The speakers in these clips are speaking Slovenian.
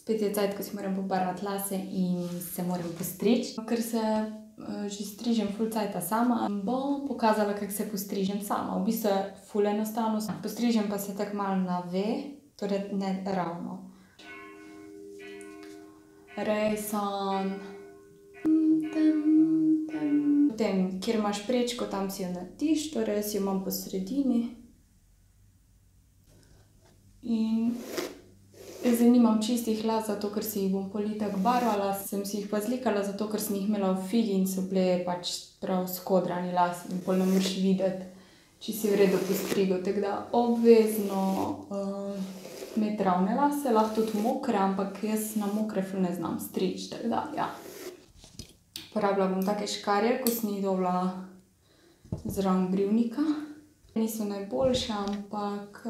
Spet je cajt, ko si moram pobarvati lase in se moram postriči. Ker se že strižem ful cajta sama, bom pokazala, kako se postrižem sama. V bistvu je ful enostavno. Postrižem pa se tako malo na V, torej ne ravno. Rejsan. Potem, kjer imaš prečko, tam si jo narediš, torej jaz jo imam po sredini. In zdaj nimam čistih las, zato ker si jih bom pol itak barvala. Sem si jih pa zlikala, zato ker sem jih imela v figi in so bile pač prav skodrani las in pol ne moreš videti, če si v redu postrigel. Tako da obvezno imeti ravne lase, lahko tudi mokre, ampak jaz na mokre ful ne znam striči, tako da ja. Uporabila bom take škarje, ko sem jih dobila zraven grivnika. Niso najboljše, ampak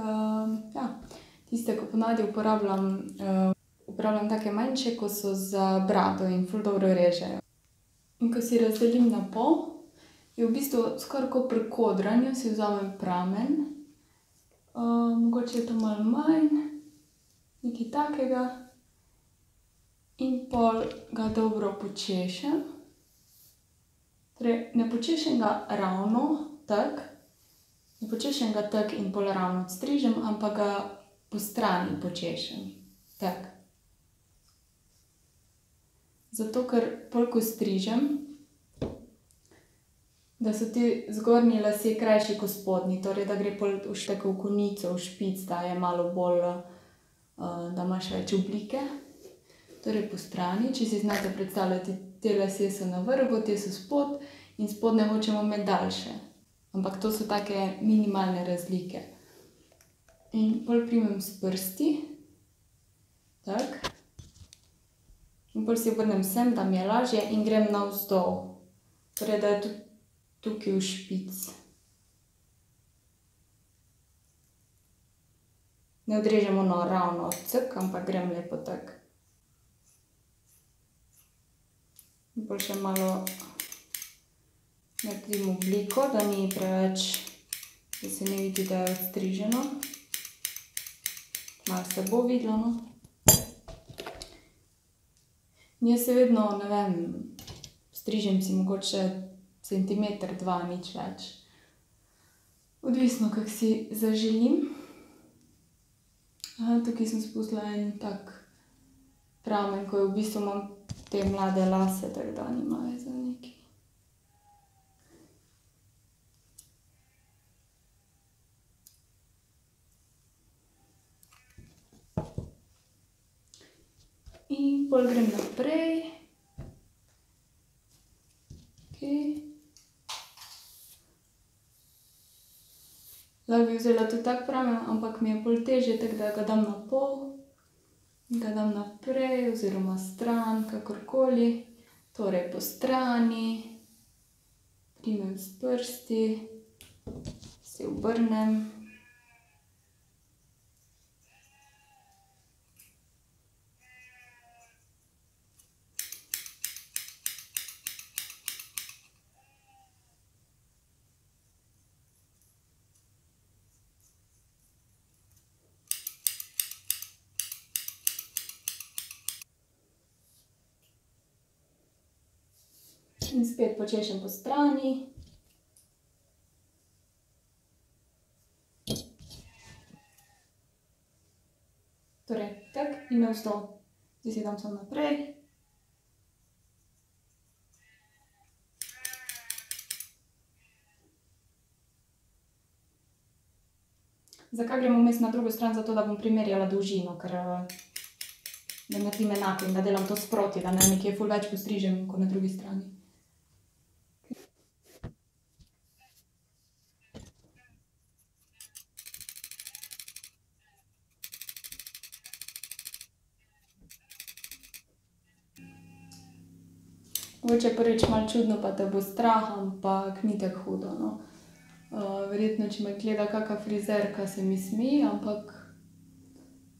ja. Tiste, ko ponavadi uporabljam take manjše, ko so za brado in ful dobro režejo. In ko si razdelim na pol, je v bistvu skoraj kot pri kodranju, si vzamem pramen. Mogoče je to malo manj, nekaj takega. In pol ga dobro počešem. Torej, ne počešem ga ravno, tako. Ne počešem ga tako in pol ravno odstrižem, ampak ga po strani počešem. Tako. Zato, ker pol, ko strižem, da so ti zgornji lasje krajši kot spodnji. Torej, da gre pol tako v konico, v špic, da je malo bolj, da imaš več oblike. Torej, po strani, če si znate predstavljati, te lasje so na vrhu, te so spod in spodnje hočemo imeti daljše. Ampak to so take minimalne razlike. In pol primem s prsti, tako. In pol si obrnem sem, da mi je lažje in grem navzdol. Torej, da je tudi tukaj v špic. Ne odrežem ono ravno cek, ampak grem lepo tako. In pol še malo naredim obliko, da ni preveč, da se ne vidi, da je odstriženo. Malo se bo videlo, no. In jaz se vedno, ne vem, strižem si mogoče centimeter, dva, nič več. Odvisno, kako si zaželim. Tukaj sem spustila en tak pramen, ko v bistvu imam te mlade lase, tako da nima veze nekaj. In pol grem naprej. Lahko bi vzela tudi tak pramen, ampak mi je pol težje, tako da ga dam na pol. In ga dam naprej oziroma stran, kakorkoli. Torej po strani. Primem s prsti. Si obrnem. In spet počešem po strani. Torej, tako in navzdol. Zdaj si dam samo naprej. Zakaj gremo vmes na drugo stran? Zato, da bom primerjala dolžino, ker da naredim enako in da delam to sproti, da ne nekje ful več postrižem kot na drugi strani. Mogoče prvič malo čudno pa te bo strah, ampak ni tako hudo, no. Verjetno, če me gleda kaka frizerka, se mi smeji, ampak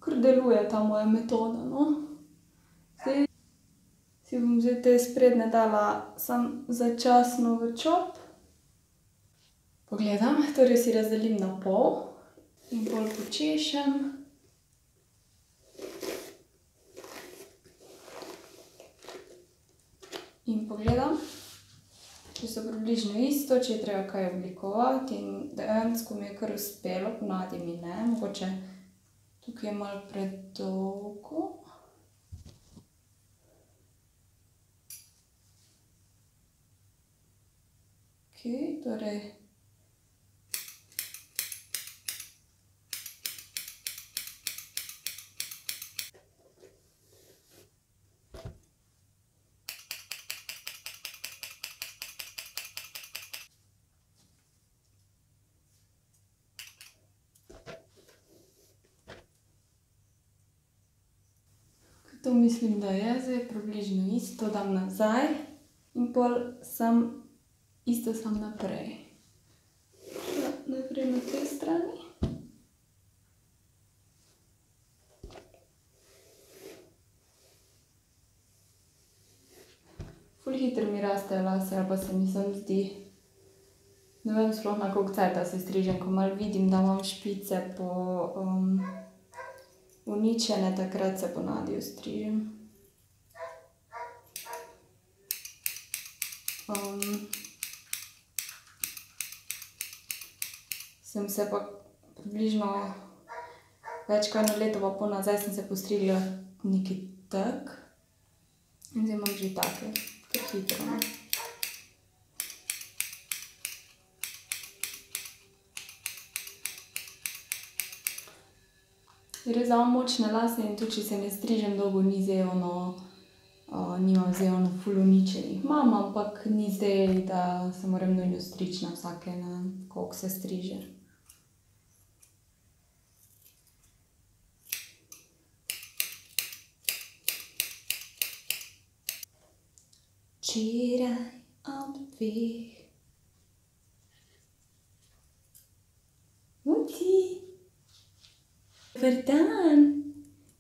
kar deluje ta moja metoda, no. Zdaj si bom zdaj te sprednje dala samo začasno v čop. Pogledam, torej si razdelim na pol in pol počešem. In pogledam, če so približno isto, če je treba kaj oblikovati in dejansko mi je kar uspelo, ponavadi mi ne, mogoče tukaj je malo predolgo. Okej, torej to mislim, da je zdaj približno isto, dam nazaj in pol isto sam naprej. Najprej na tej strani. Ful hitro mi rastejo lase, ali pa se mi samo zdi. Ne vem sploh, na koliko cajta se strižem, ko malo vidim, da imam špice uničene, takrat se ponavadi ostrižem. Sem se pa približno več kot 1 leto pa pol nazaj sem se postrigla nekaj tak. In zdaj imam že take, kar hitro, ne. Res, da imam močne lase in tudi, če se ne strižem dolgo, ni zdaj nimam zdaj ful uničenih. Imam, ampak ni zdaj, da se moram nujno striči na vsake, ne vem, koliko se striže. Včeraj ob 2. Muci! Dober dan!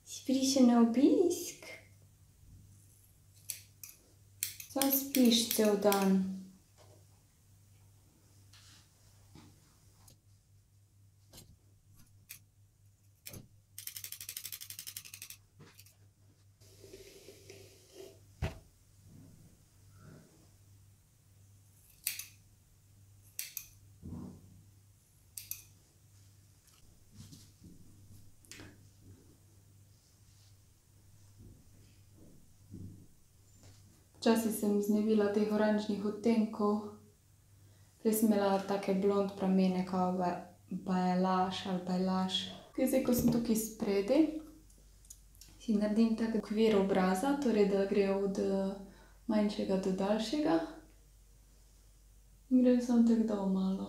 Si prišel na obisk? Samo spiš cel dan. Včasih sem znebila teh oranžnih odtenkov. Prej sem imela take blond pramene, kao balayage ali bajlaž. Zdaj, ko sem tukaj spredaj, si naredim tak okvir obraza, torej da gre od manjšega do daljšega. In grem samo tako dol malo.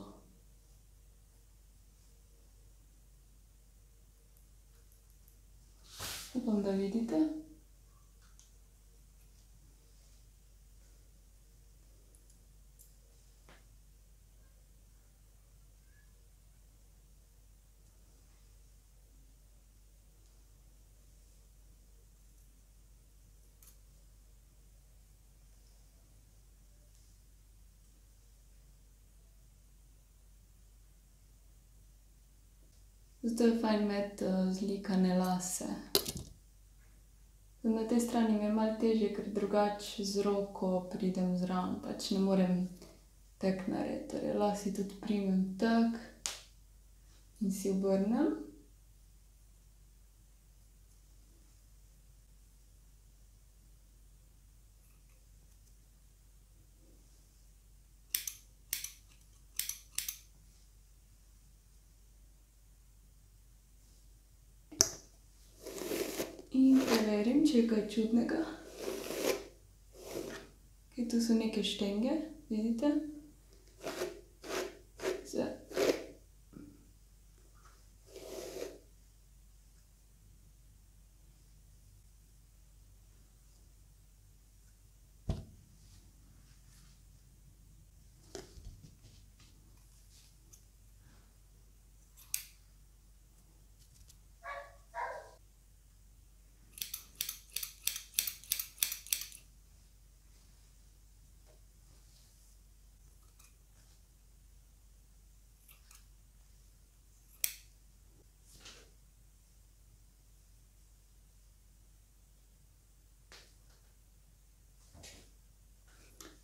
Upam, da vidite. Zato je fajn imeti zlikane lase. Na tej strani mi je malo težje, ker drugače z roko pridem zraven, pač ne morem tako narediti. Torej lase tudi primem tako in si obrnem. In preverim, če je kaj čudnega. Tu so neke štenge, vidite? Zdaj.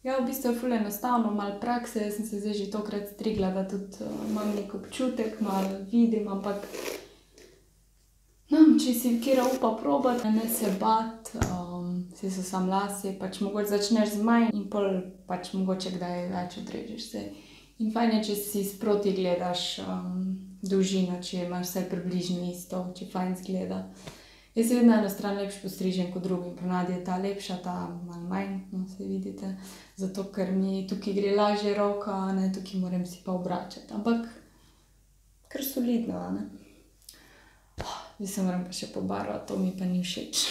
Ja, v bistvu je ful enostavno, malo prakse, jaz sem se zdaj že tokrat strigla, da tudi imam nek občutek, malo vidim, ampak če si katera upa probati, ne se bat, saj so samo lasje, pač mogoče začneš z manj in pol pač mogoče kdaj več odrežeš, saj. In fajn je, če si sproti gledaš dolžino, če imaš vse približno isto, če fajn izgleda. Jaz si vedno eno stran lepše postrižem kot drugo in ponavadi je ta lepša, ta malo manj, no, saj vidite. Zato, ker mi tukaj gre lažje roka, ne, tukaj moram si pa obračati, ampak kar solidno, a ne. Zdaj se moram pa še pobarvati, to mi pa ni všeč.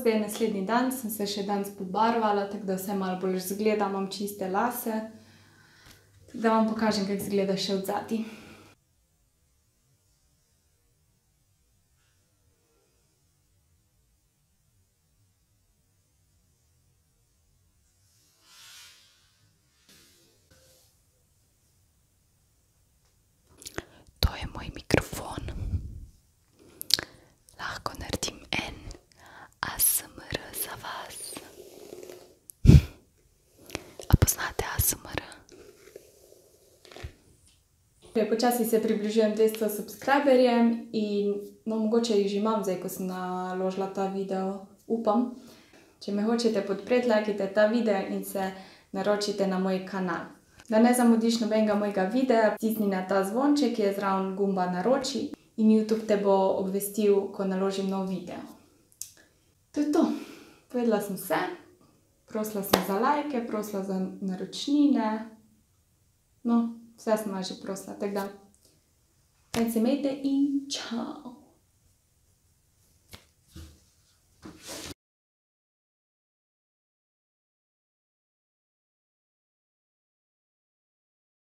Zdaj je naslednji dan, sem se še danes pobarvala, tako da vse malo bolj izgleda, imam čiste lase. Tako da vam pokažem, kako izgleda še odzadaj. To je moj mikrofon. Lahko naredim en ASMR za vas. A poznate ASMR? Počasi se približujem 200 subscriberjem in no, mogoče jih že imam zdaj, ko sem naložila ta video, upam. Če me hočete podpreti, lajkajte ta video in se naročite na moj kanal. Da ne zamudiš nobenega mojega videa, stisni na ta zvonček, ki je zraven gumba naroči in YouTube te bo obvestil, ko naložim nov video. To je to. Povedala sem vse. Prosila sem za lajke, prosila za naročnine. No, vse sem vas že prosila, tako da. Fajn se imejte in čau!